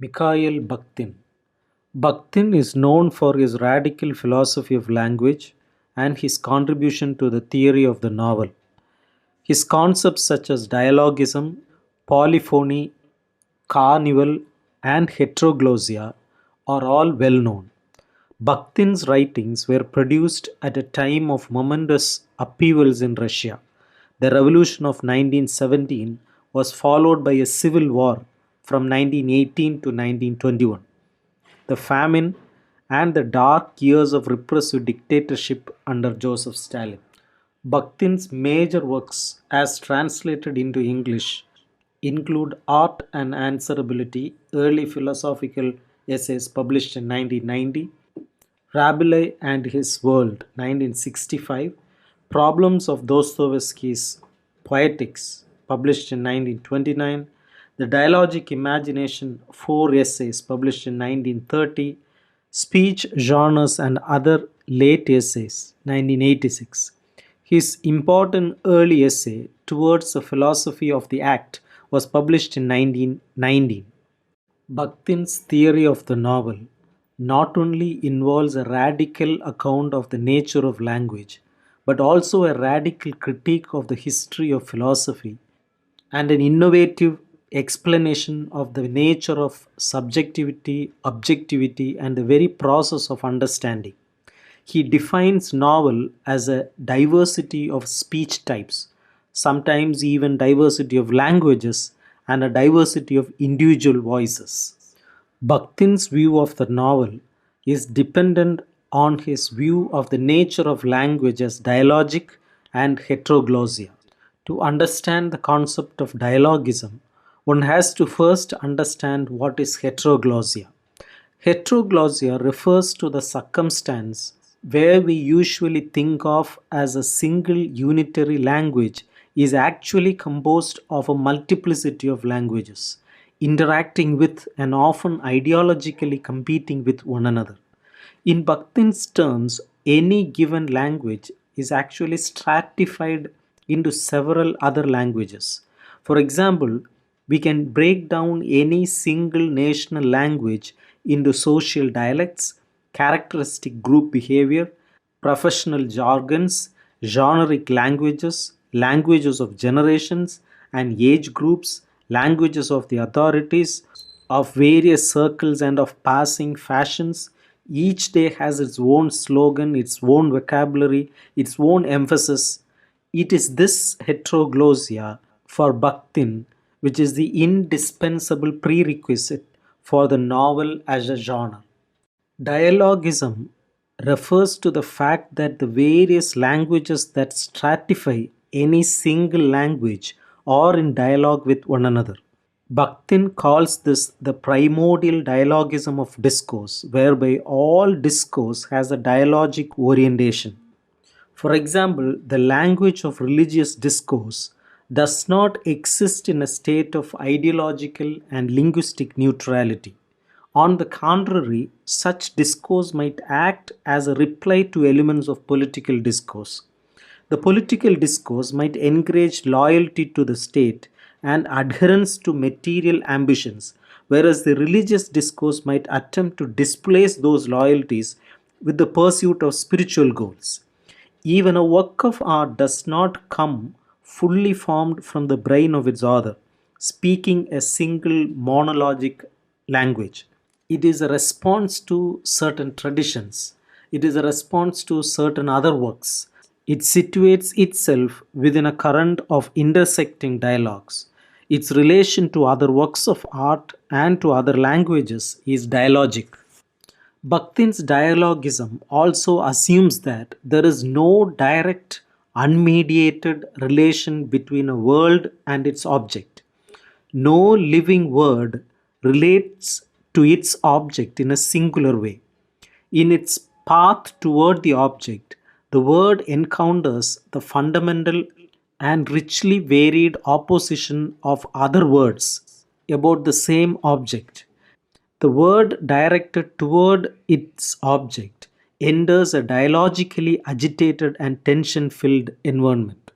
Mikhail Bakhtin. Bakhtin is known for his radical philosophy of language and his contribution to the theory of the novel. His concepts such as dialogism, polyphony, carnival, and heteroglossia are all well known. Bakhtin's writings were produced at a time of momentous upheavals in Russia. The revolution of 1917 was followed by a civil war from 1918 to 1921. The famine and the dark years of repressive dictatorship under Joseph Stalin. Bakhtin's major works, as translated into English, include Art and Answerability, early philosophical essays published in 1990, Rabelais and His World, 1965, Problems of Dostoevsky's Poetics, published in 1929, The Dialogic Imagination, 4 essays, published in 1930, Speech, Genres and Other Late Essays, 1986. His important early essay, Towards the Philosophy of the Act, was published in 1919. Bakhtin's theory of the novel not only involves a radical account of the nature of language, but also a radical critique of the history of philosophy and an innovative explanation of the nature of subjectivity, objectivity, and the very process of understanding. He defines novel as a diversity of speech types, sometimes even diversity of languages and a diversity of individual voices. Bakhtin's view of the novel is dependent on his view of the nature of language as dialogic and heteroglossia. To understand the concept of dialogism, one has to first understand what is heteroglossia. Heteroglossia refers to the circumstance where we usually think of as a single unitary language is actually composed of a multiplicity of languages, interacting with and often ideologically competing with one another. In Bakhtin's terms, any given language is actually stratified into several other languages. For example, we can break down any single national language into social dialects, characteristic group behavior, professional jargons, generic languages, languages of generations and age groups, languages of the authorities, of various circles and of passing fashions. Each day has its own slogan, its own vocabulary, its own emphasis. It is this heteroglossia for Bakhtin which is the indispensable prerequisite for the novel as a genre. Dialogism refers to the fact that the various languages that stratify any single language are in dialogue with one another. Bakhtin calls this the primordial dialogism of discourse, whereby all discourse has a dialogic orientation. For example, the language of religious discourse does not exist in a state of ideological and linguistic neutrality. On the contrary, such discourse might act as a reply to elements of political discourse. The political discourse might encourage loyalty to the state and adherence to material ambitions, whereas the religious discourse might attempt to displace those loyalties with the pursuit of spiritual goals. Even a work of art does not come fully formed from the brain of its author, speaking a single monologic language. It is a response to certain traditions. It is a response to certain other works. It situates itself within a current of intersecting dialogues. Its relation to other works of art and to other languages is dialogic. Bakhtin's dialogism also assumes that there is no direct, unmediated relation between a world and its object. No living word relates to its object in a singular way. In its path toward the object, the word encounters the fundamental and richly varied opposition of other words about the same object. The word directed toward its object enters a dialogically agitated and tension filled environment.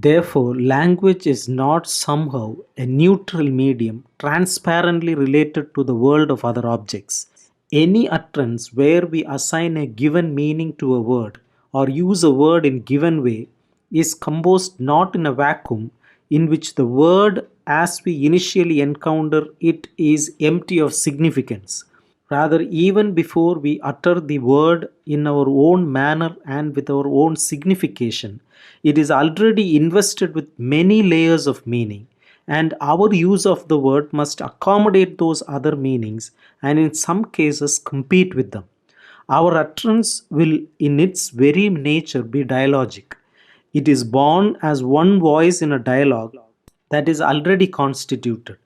Therefore, language is not somehow a neutral medium transparently related to the world of other objects. Any utterance where we assign a given meaning to a word or use a word in given way is composed not in a vacuum in which the word as we initially encounter it is empty of significance. Rather, even before we utter the word in our own manner and with our own signification, it is already invested with many layers of meaning, and our use of the word must accommodate those other meanings and, in some cases, compete with them. Our utterance will, in its very nature, be dialogic. It is born as one voice in a dialogue that is already constituted.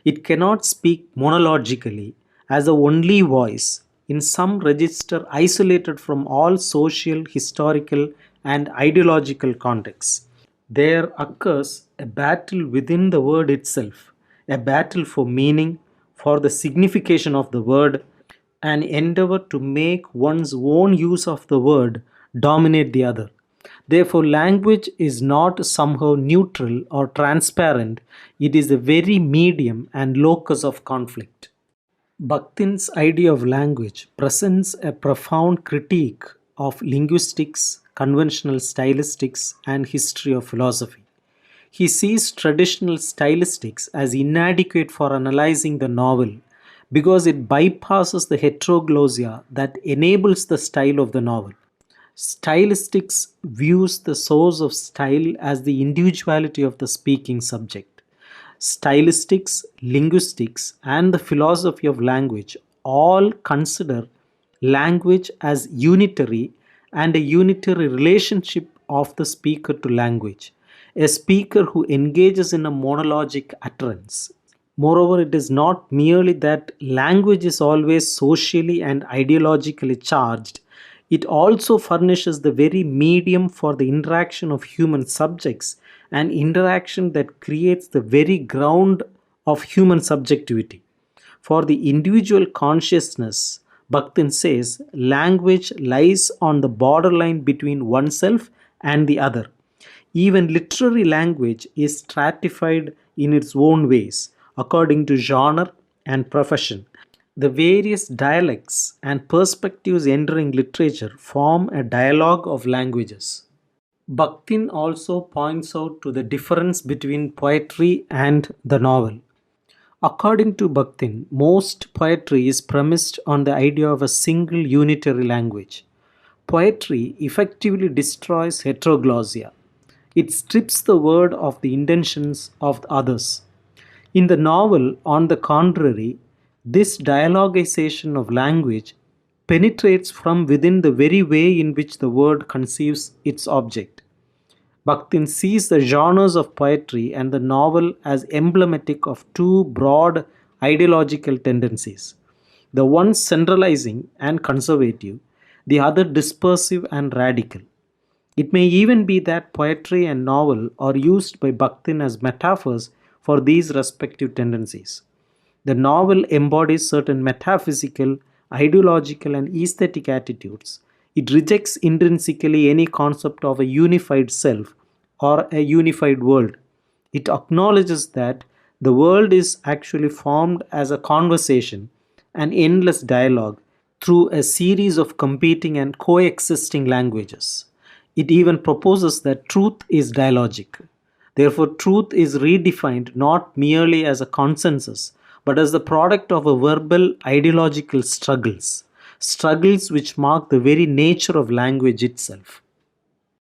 It cannot speak monologically as a only voice in some register isolated from all social, historical, and ideological contexts. There occurs a battle within the word itself, a battle for meaning, for the signification of the word, an endeavor to make one's own use of the word dominate the other. Therefore, language is not somehow neutral or transparent, it is the very medium and locus of conflict. Bakhtin's idea of language presents a profound critique of linguistics, conventional stylistics, and history of philosophy. He sees traditional stylistics as inadequate for analyzing the novel because it bypasses the heteroglossia that enables the style of the novel. Stylistics views the source of style as the individuality of the speaking subject. Stylistics, linguistics, and the philosophy of language all consider language as unitary and a unitary relationship of the speaker to language, a speaker who engages in a monologic utterance. Moreover, it is not merely that language is always socially and ideologically charged, it also furnishes the very medium for the interaction of human subjects, an interaction that creates the very ground of human subjectivity. For the individual consciousness, Bakhtin says, language lies on the borderline between oneself and the other. Even literary language is stratified in its own ways, according to genre and profession. The various dialects and perspectives entering literature form a dialogue of languages. Bakhtin also points out to the difference between poetry and the novel. According to Bakhtin, most poetry is premised on the idea of a single unitary language. Poetry effectively destroys heteroglossia. It strips the word of the intentions of others. In the novel, on the contrary, this dialogization of language penetrates from within the very way in which the word conceives its object. Bakhtin sees the genres of poetry and the novel as emblematic of two broad ideological tendencies, the one centralizing and conservative, the other dispersive and radical. It may even be that poetry and novel are used by Bakhtin as metaphors for these respective tendencies. The novel embodies certain metaphysical, ideological, and aesthetic attitudes. It rejects intrinsically any concept of a unified self or a unified world. It acknowledges that the world is actually formed as a conversation, an endless dialogue, through a series of competing and coexisting languages. It even proposes that truth is dialogic. Therefore, truth is redefined not merely as a consensus, but as the product of a verbal ideological struggles, struggles which mark the very nature of language itself.